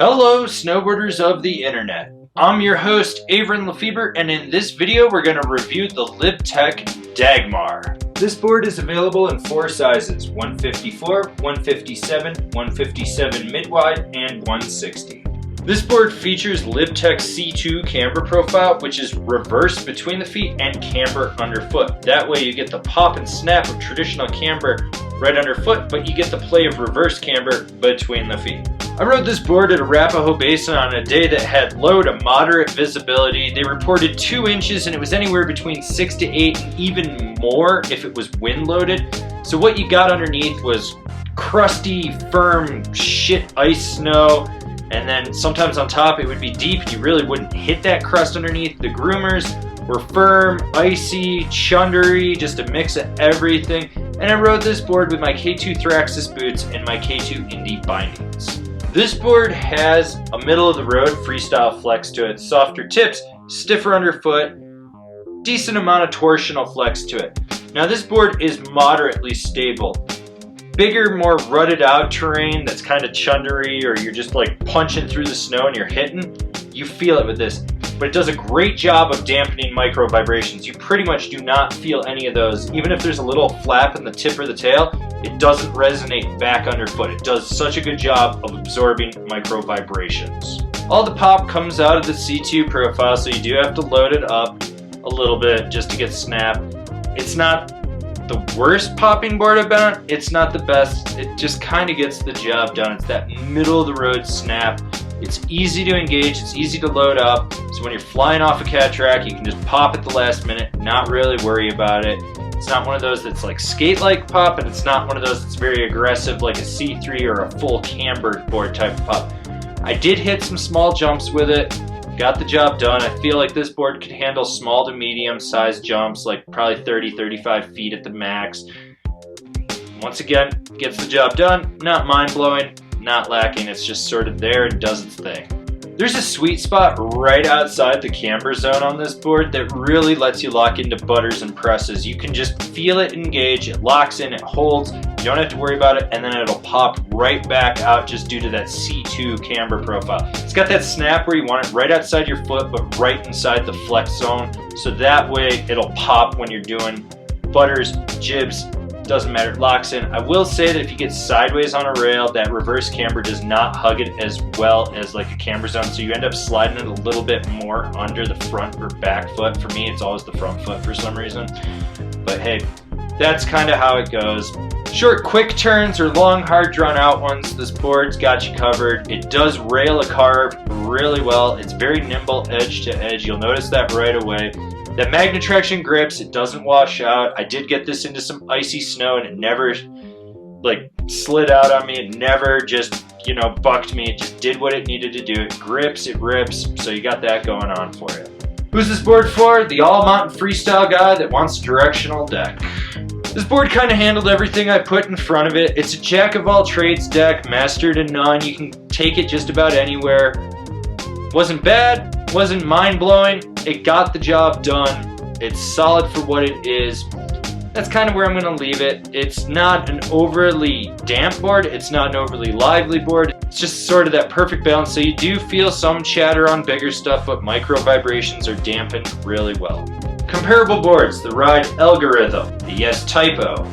Hello, snowboarders of the internet. I'm your host, Avran LeFeber, and in this video we're going to review the Libtech Dagmar. This board is available in 4 sizes, 154, 157, 157 mid-wide, and 160. This board features Libtech C2 camber profile, which is reverse between the feet and camber underfoot. That way you get the pop and snap of traditional camber right underfoot, but you get the play of reverse camber between the feet. I rode this board at Arapahoe Basin on a day that had low to moderate visibility. They reported 2 inches and it was anywhere between 6 to 8 and even more if it was wind loaded. So what you got underneath was crusty, firm shit ice snow, and then sometimes on top it would be deep and you really wouldn't hit that crust underneath. The groomers were firm, icy, chundery, just a mix of everything. And I rode this board with my K2 Thraxis boots and my K2 Indy bindings. This board has a middle-of-the-road freestyle flex to it, softer tips, stiffer underfoot, decent amount of torsional flex to it. Now this board is moderately stable. Bigger, more rutted out terrain that's kind of chundery, or you're just like punching through the snow and you're hitting, you feel it with this. But it does a great job of dampening micro vibrations. You pretty much do not feel any of those. Even if there's a little flap in the tip or the tail, it doesn't resonate back underfoot. It does such a good job of absorbing micro vibrations. All the pop comes out of the C2 profile, so you do have to load it up a little bit just to get snap. It's not the worst popping board I've been on. It's not the best. It just kind of gets the job done. It's that middle of the road snap. It's easy to engage, it's easy to load up, so when you're flying off a cat track, you can just pop at the last minute, not really worry about it. It's not one of those that's like skate-like pop, and it's not one of those that's very aggressive like a C3 or a full cambered board type of pop. I did hit some small jumps with it, got the job done. I feel like this board could handle small to medium sized jumps, like probably 30-35 feet at the max. Once again, gets the job done, not mind-blowing, not lacking, it's just sort of there and does its thing. There's a sweet spot right outside the camber zone on this board that really lets you lock into butters and presses. You can just feel it engage, it locks in, it holds, you don't have to worry about it, and then it'll pop right back out just due to that C2 camber profile. It's got that snap where you want it right outside your foot but right inside the flex zone, so that way it'll pop when you're doing butters, jibs, doesn't matter, it locks in. I will say that if you get sideways on a rail, that reverse camber does not hug it as well as like a camber zone, so you end up sliding it a little bit more under the front or back foot. For me, it's always the front foot for some reason. But hey, that's kind of how it goes. Short, quick turns or long, hard, drawn out ones, this board's got you covered. It does rail a carve really well. It's very nimble edge to edge. You'll notice that right away. That magnet traction grips, it doesn't wash out. I did get this into some icy snow and it never like slid out on me. It never just, you know, bucked me. It just did what it needed to do. It grips, it rips, so you got that going on for you. Who's this board for? The all-mountain freestyle guy that wants a directional deck. This board kind of handled everything I put in front of it. It's a jack-of-all-trades deck, master to none. You can take it just about anywhere. Wasn't bad, wasn't mind-blowing. It got the job done. It's solid for what it is. That's kind of where I'm going to leave it. It's not an overly damp board. It's not an overly lively board. It's just sort of that perfect balance. So you do feel some chatter on bigger stuff, but micro vibrations are dampened really well. Comparable boards, the Ride Algorithm, the Yes Typo,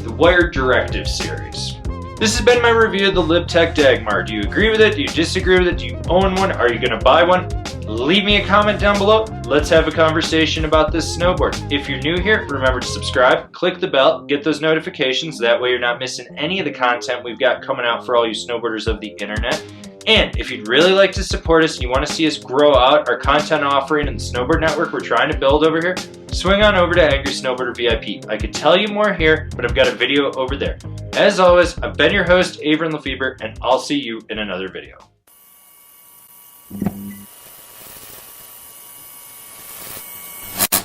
the Wired Directive series. This has been my review of the Libtech Dagmar. Do you agree with it? Do you disagree with it? Do you own one? Are you going to buy one? Leave me a comment down below. Let's have a conversation about this snowboard. If you're new here, remember to subscribe, click the bell, get those notifications. That way you're not missing any of the content we've got coming out for all you snowboarders of the internet. And if you'd really like to support us and you want to see us grow out our content offering and the snowboard network we're trying to build over here, swing on over to Angry Snowboarder VIP. I could tell you more here, but I've got a video over there. As always, I've been your host, Avran LeFeber, and I'll see you in another video.